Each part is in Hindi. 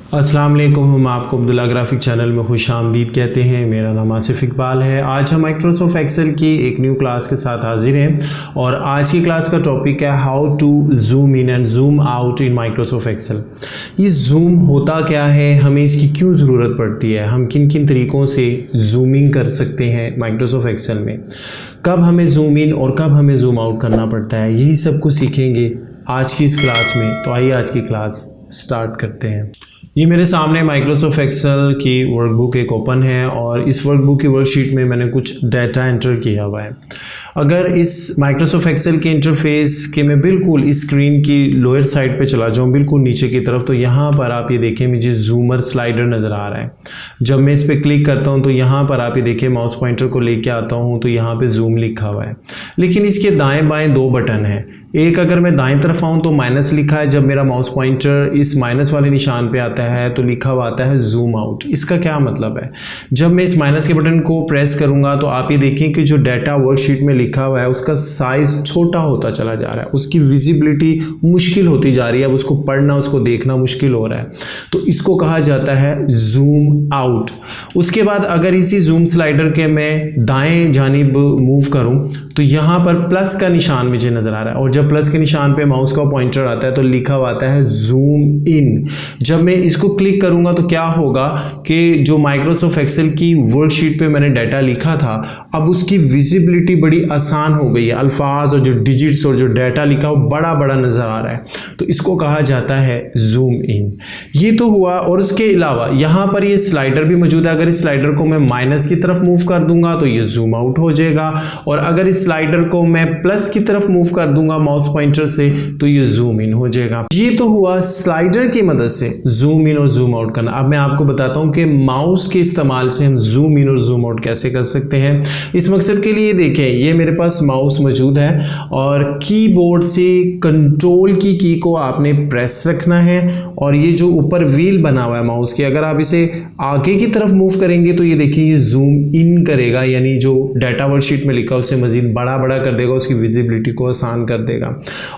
अस्सलाम वालेकुम। हम आपको अब्दुल्ला ग्राफिक चैनल में खुश आमदीद कहते हैं। मेरा नाम आसिफ इकबाल है। आज हम माइक्रोसॉफ्ट एक्सेल की एक न्यू क्लास के साथ हाजिर हैं और आज की क्लास का टॉपिक है how to zoom in and zoom out in Microsoft Excel. ये जूम होता क्या है, हमें इसकी क्यों ज़रूरत पड़ती है, हम किन किन तरीक़ों से जूमिंग कर सकते हैं माइक्रोसॉफ्ट एक्सेल में, कब हमें जूम इन और कब हमें जूम आउट करना पड़ता है, यही सब कुछ सीखेंगे आज की इस क्लास में। तो आइए आज की क्लास स्टार्ट करते हैं। ये मेरे सामने माइक्रोसॉफ्ट एक्सेल की वर्कबुक एक ओपन है और इस वर्कबुक की वर्कशीट में मैंने कुछ डाटा एंटर किया हुआ है। अगर इस माइक्रोसॉफ्ट एक्सेल के इंटरफेस के मैं बिल्कुल इस स्क्रीन की लोअर साइड पे चला जाऊँ, बिल्कुल नीचे की तरफ, तो यहाँ पर आप ये देखें मुझे जूमर स्लाइडर नज़र आ रहा है। जब मैं इस पर क्लिक करता हूँ तो यहाँ पर आप ये देखें माउस पॉइंटर को लेके आता हूँ तो यहाँ पे जूम लिखा हुआ है, लेकिन इसके दाएँ बाएँ दो बटन हैं। एक अगर मैं दाएं तरफ आऊँ तो माइनस लिखा है, जब मेरा माउस पॉइंटर इस माइनस वाले निशान पे आता है तो लिखा हुआ आता है जूम आउट। इसका क्या मतलब है, जब मैं इस माइनस के बटन को प्रेस करूँगा तो आप ये देखें कि जो डाटा वर्कशीट में लिखा हुआ है उसका साइज़ छोटा होता चला जा रहा है, उसकी विजिबिलिटी मुश्किल होती जा रही है, अब उसको पढ़ना उसको देखना मुश्किल हो रहा है, तो इसको कहा जाता है जूम आउट। उसके बाद अगर इसी जूम स्लाइडर के मैं दाएँ जानिब मूव करूँ तो यहाँ पर प्लस का निशान मुझे नज़र आ रहा है और जब प्लस के निशान पे माउस का पॉइंटर आता है तो लिखा हुआ आता है जूम इन। जब मैं इसको क्लिक करूँगा तो क्या होगा कि जो माइक्रोसॉफ्ट एक्सेल की वर्कशीट पे मैंने डाटा लिखा था अब उसकी विजिबिलिटी बड़ी आसान हो गई है, अल्फाज और जो डिजिट्स और जो डाटा लिखा वो बड़ा बड़ा नज़र आ रहा है, तो इसको कहा जाता है जूम इन। ये तो हुआ, और उसके अलावा यहाँ पर ये स्लाइडर भी मौजूद है। अगर इस स्लाइडर को मैं माइनस की तरफ मूव कर दूंगा तो ये जूम आउट हो जाएगा, और अगर इस स्लाइडर को मैं प्लस की तरफ मूव कर दूंगा माउस पॉइंटर से तो ये जूम इन हो जाएगा। ये तो हुआ स्लाइडर की मदद से जूम इन और जूम आउट करना। अब मैं आपको बताता हूं कि माउस के इस्तेमाल से हम जूम इन और जूम आउट कैसे कर सकते हैं। इस मकसद के लिए देखें, ये मेरे पास माउस मौजूद है और कीबोर्ड से कंट्रोल की को आपने प्रेस रखना है और ये जो ऊपर व्हील बना हुआ है माउस की, अगर आप इसे आगे की तरफ मूव करेंगे तो ये देखिए ये जूम इन करेगा, यानी जो डाटा वर्कशीट में लिखा उससे मजीद बड़ा बड़ा कर देगा, उसकी विजिबिलिटी को आसान कर देगा।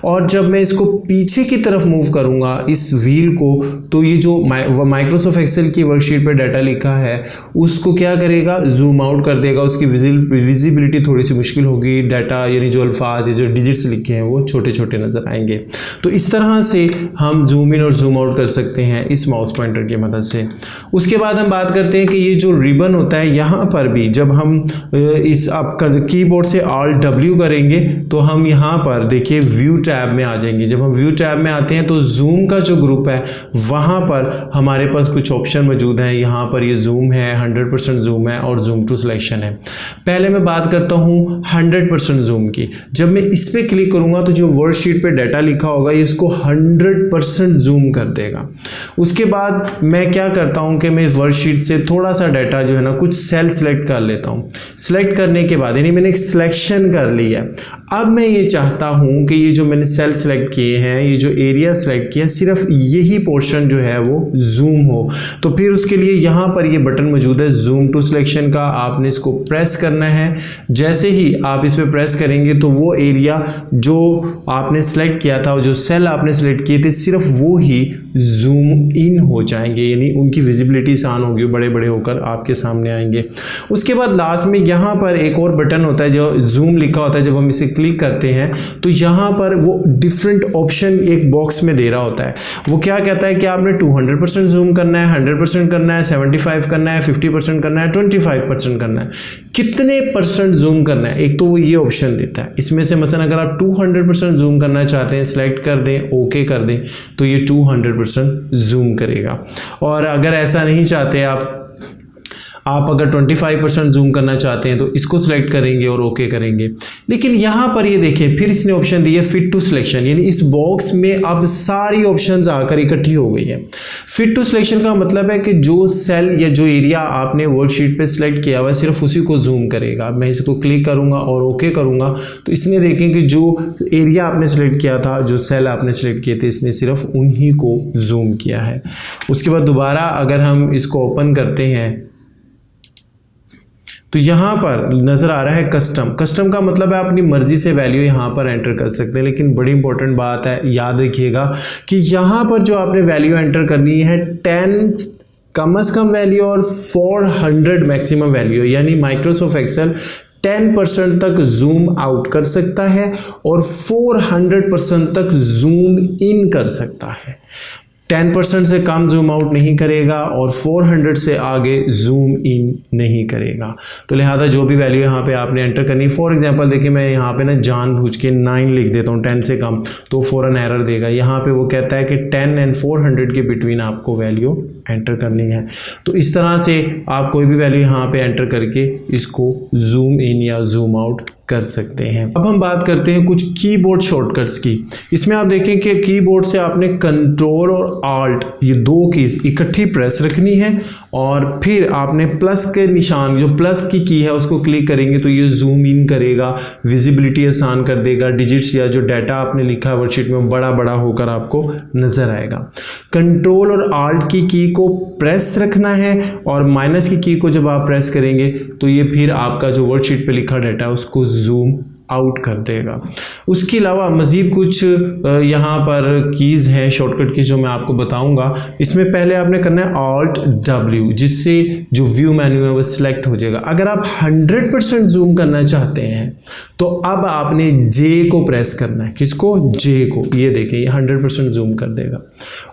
और जब मैं इसको पीछे की तरफ मूव करूंगा इस व्हील को तो ये जो माइक्रोसॉफ्ट एक्सेल की वर्कशीट पे डाटा लिखा है उसको क्या करेगा, जूम आउट कर देगा, उसकी विजिबिलिटी थोड़ी सी मुश्किल होगी, डाटा यानी जो अल्फाज जो डिजिट्स लिखे हैं वो छोटे छोटे नज़र आएंगे। तो इस तरह से हम जूम इन और जूम आउट कर सकते हैं इस माउस पॉइंटर की मदद से। उसके बाद हम बात करते हैं कि ये जो रिबन होता है यहाँ पर भी जब हम इस आप कीबोर्ड से Alt W करेंगे तो हम यहाँ पर देखिए व्यू टैब में आ जाएंगे। जब हम व्यू टैब में आते हैं तो जूम का जो ग्रुप है वहाँ पर हमारे पास कुछ ऑप्शन मौजूद हैं। यहाँ पर ये जूम है, 100% जूम है और जूम टू सिलेक्शन है। पहले मैं बात करता हूँ 100% जूम की। जब मैं इस पर क्लिक करूँगा तो जो वर्कशीट पे डाटा लिखा होगा ये इसको 100% जूम कर देगा। उसके बाद मैं क्या करता हूँ कि मैं वर्कशीट से थोड़ा सा डाटा जो है ना कुछ सेल सेलेक्ट कर लेता हूँ। सेलेक्ट करने के बाद यानी मैंने सिलेक्शन कर ली है, अब मैं ये चाहता हूँ कि ये जो मैंने सेल सेलेक्ट किए हैं, ये जो एरिया सेलेक्ट किया, सिर्फ यही पोर्शन जो है वो जूम हो। तो फिर उसके लिए यहाँ पर ये बटन मौजूद है जूम टू सिलेक्शन का, आपने इसको प्रेस करना है। जैसे ही आप इस पर प्रेस करेंगे तो वो एरिया जो आपने सेलेक्ट किया था, जो सेल आपने सेलेक्ट किए थे, सिर्फ वो ही जूम इन हो जाएंगे, यानी उनकी विजिबिलिटी आसान होगी, बड़े बड़े होकर आपके सामने आएंगे। उसके बाद लास्ट में यहाँ पर एक और बटन होता है जो जूम लिखा होता है, जब हम इसे क्लिक करते हैं तो यहाँ पर वो डिफरेंट ऑप्शन एक बॉक्स में दे रहा होता है। वो क्या कहता है कि आपने 200% जूम करना है, 100% करना है, 75 करना है, 50% करना है, 25% करना है, कितने परसेंट जूम करना है, एक तो वो ये ऑप्शन देता है। इसमें से मसलन अगर आप 200% जूम करना चाहते हैं, सिलेक्ट कर दें, ओके कर दें, तो ये 200% जूम करेगा। और अगर ऐसा नहीं चाहते आप अगर 25% जूम करना चाहते हैं तो इसको सिलेक्ट करेंगे और ओके करेंगे। लेकिन यहाँ पर ये देखिए फिर इसने ऑप्शन दिया फिट टू सिलेक्शन, यानी इस बॉक्स में अब सारी ऑप्शंस आकर इकट्ठी हो गई है। फिट टू सिलेक्शन का मतलब है कि जो सेल या जो एरिया आपने वर्कशीट पे सिलेक्ट किया हुआ है सिर्फ उसी को जूम करेगा। मैं इसको क्लिक करूँगा और ओके करूँगा तो इसने देखें कि जो एरिया आपने सेलेक्ट किया था, जो सेल आपने सेलेक्ट किए थे, इसने सिर्फ उन्हीं को जूम किया है। उसके बाद दोबारा अगर हम इसको ओपन करते हैं तो यहाँ पर नज़र आ रहा है कस्टम। कस्टम का मतलब है अपनी मर्जी से वैल्यू यहाँ पर एंटर कर सकते हैं, लेकिन बड़ी इंपॉर्टेंट बात है, याद रखिएगा कि यहाँ पर जो आपने वैल्यू एंटर करनी है 10 कम से कम वैल्यू और 400 मैक्सिमम वैल्यू, यानी माइक्रोसॉफ्ट एक्सेल 10% तक जूम आउट कर सकता है और 400% तक जूम इन कर सकता है। 10% से कम जूम आउट नहीं करेगा और 400 से आगे जूम इन नहीं करेगा। तो लिहाजा जो भी वैल्यू यहाँ पे आपने एंटर करनी, फॉर एग्जांपल देखिए मैं यहाँ पे ना जानबूझ के 9 लिख देता हूँ, 10 से कम, तो फ़ौरन एरर देगा। यहाँ पे वो कहता है कि 10 एंड 400 के बिटवीन आपको वैल्यू एंटर करनी है। तो इस तरह से आप कोई भी वैल्यू यहाँ पे एंटर करके इसको जूम इन या जूम आउट कर सकते हैं। अब हम बात करते हैं कुछ कीबोर्ड शॉर्टकट्स की। इसमें आप देखें कि कीबोर्ड से आपने कंट्रोल और आल्ट ये दो कीज इकट्ठी प्रेस रखनी है और फिर आपने प्लस के निशान, जो प्लस की है उसको क्लिक करेंगे तो ये जूम इन करेगा, विजिबिलिटी आसान कर देगा, डिजिट्स या जो डाटा आपने लिखा है वर्कशीट में बड़ा बड़ा होकर आपको नजर आएगा। कंट्रोल और आल्ट की को प्रेस रखना है और माइनस की को जब आप प्रेस करेंगे तो ये फिर आपका जो वर्कशीट पे लिखा डाटा है उसको जूम आउट कर देगा। उसके अलावा मज़ीद कुछ यहाँ पर कीज़ हैं शॉर्टकट की जो मैं आपको बताऊंगा। इसमें पहले आपने करना है Alt W, जिससे जो व्यू मेन्यू है वो सिलेक्ट हो जाएगा। अगर आप 100% जूम करना चाहते हैं तो अब आपने J को प्रेस करना है। किसको? J को। ये देखिए ये 100% जूम कर देगा।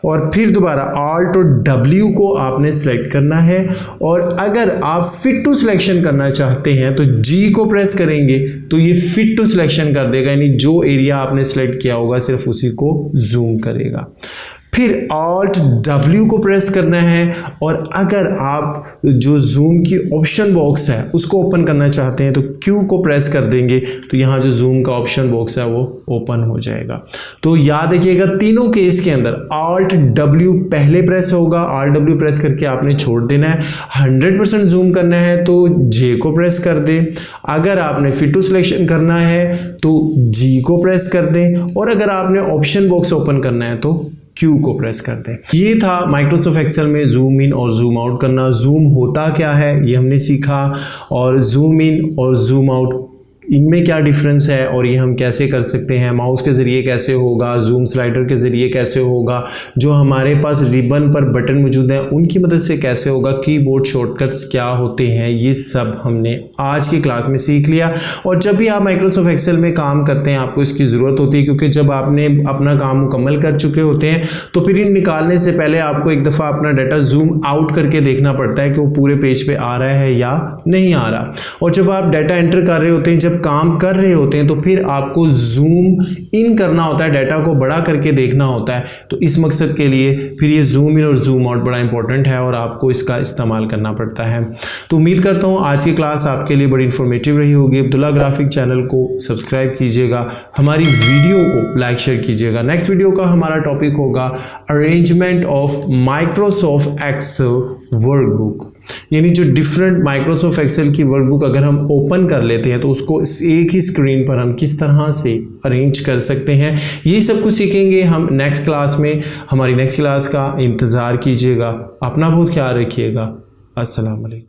और फिर दोबारा Alt और W को आपने सेलेक्ट करना है और अगर आप फिट टू सिलेक्शन करना चाहते हैं तो G को प्रेस करेंगे तो ये फिट टू सिलेक्शन कर देगा, यानी जो एरिया आपने सिलेक्ट किया होगा सिर्फ उसी को जूम करेगा। फिर Alt W को प्रेस करना है और अगर आप जो जूम की ऑप्शन बॉक्स है उसको ओपन करना चाहते हैं तो Q को प्रेस कर देंगे तो यहाँ जो जूम का ऑप्शन बॉक्स है वो ओपन हो जाएगा। तो याद रखिएगा तीनों केस के अंदर Alt W पहले प्रेस होगा, Alt W प्रेस करके आपने छोड़ देना है। 100% जूम करना है तो J को प्रेस कर दें, अगर आपने फिट टू सिलेक्शन करना है तो G को प्रेस कर दें और अगर आपने ऑप्शन बॉक्स ओपन करना है तो Q को प्रेस कर दें। ये था माइक्रोसॉफ्ट एक्सेल में जूम इन और जूम आउट करना। जूम होता क्या है ये हमने सीखा और जूम इन और जूम आउट इनमें क्या डिफरेंस है और ये हम कैसे कर सकते हैं, माउस के ज़रिए कैसे होगा, जूम स्लाइडर के ज़रिए कैसे होगा, जो हमारे पास रिबन पर बटन मौजूद हैं उनकी मदद से कैसे होगा, कीबोर्ड शॉर्टकट्स क्या होते हैं, ये सब हमने आज की क्लास में सीख लिया। और जब भी आप माइक्रोसॉफ्ट एक्सेल में काम करते हैं आपको इसकी ज़रूरत होती है, क्योंकि जब आपने अपना काम मुकम्मल कर चुके होते हैं तो फिर इन निकालने से पहले आपको एक दफ़ा अपना डाटा जूम आउट करके देखना पड़ता है कि वो पूरे पेज पे आ रहा है या नहीं आ रहा। और जब आप डाटा एंटर कर रहे होते हैं, जब काम कर रहे होते हैं, तो फिर आपको जूम इन करना होता है, डाटा को बड़ा करके देखना होता है। तो इस मकसद के लिए फिर ये जूम इन और जूम आउट बड़ा इंपॉर्टेंट है और आपको इसका इस्तेमाल करना पड़ता है। तो उम्मीद करता हूँ आज की क्लास आपके लिए बड़ी इंफॉर्मेटिव रही होगी। अब्दुल्ला ग्राफिक चैनल को सब्सक्राइब कीजिएगा, हमारी वीडियो को लाइक शेयर कीजिएगा। नेक्स्ट वीडियो का हमारा टॉपिक होगा arrangement of Microsoft Excel workbook, यानी जो डिफरेंट माइक्रोसॉफ्ट एक्सेल की वर्कबुक अगर हम ओपन कर लेते हैं तो उसको एक ही स्क्रीन पर हम किस तरह से अरेंज कर सकते हैं, ये सब कुछ सीखेंगे हम नेक्स्ट क्लास में। हमारी नेक्स्ट क्लास का इंतज़ार कीजिएगा। अपना बहुत ख्याल रखिएगा। अस्सलाम वालेकुम।